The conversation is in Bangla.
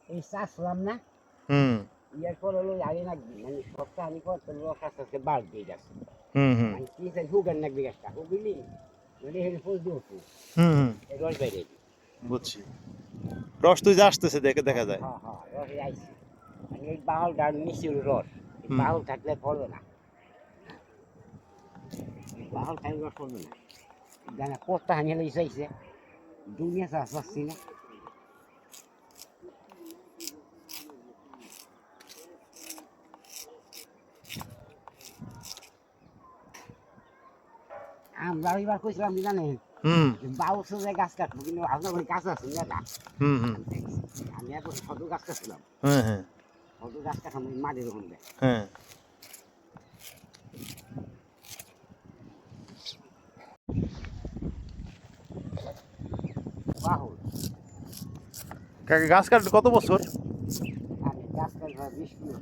এই চাষলাম না হুম ইয়ার পর হলো আগে নাকবি মানে সপ্তাহানি পর তো লোক আস্তে আস্তে বাড়বে গাছ হুম হুম মানে কি চাই হুগার নাকবি গাছটা হুগলি মানে হেলে ফুল দিয়ে উঠবো হুম হুম এই রস বাইরে বুঝছি। রস তুই যে আসতেছে দেখে দেখা যায়। হ্যাঁ হ্যাঁ রসে আইসি মানে এই বাউলটা মিশিয়ে রস এই হুম বাউল থাকলে ফলবে না এই বাউল থাকলে রস ফলবে না জানা কত হানি হলে চাইছে দুনিয়া চাষ পাচ্ছি না আমরা এবার কইছিলাম কি জানেন হুম বাউল সোজায় গাছ কাটবো কিন্তু আপনার ওই গাছ আছে না হুম হুম আমি এখন শত গাছ কাটছিলাম হ্যাঁ হ্যাঁ শত গাছ কাটাম ওই মাটির ওখান দেয় হ্যাঁ। বাহুল কাকা গাছ কাটতে কত বছর? আমি গাছ কাটবো 20 কিলো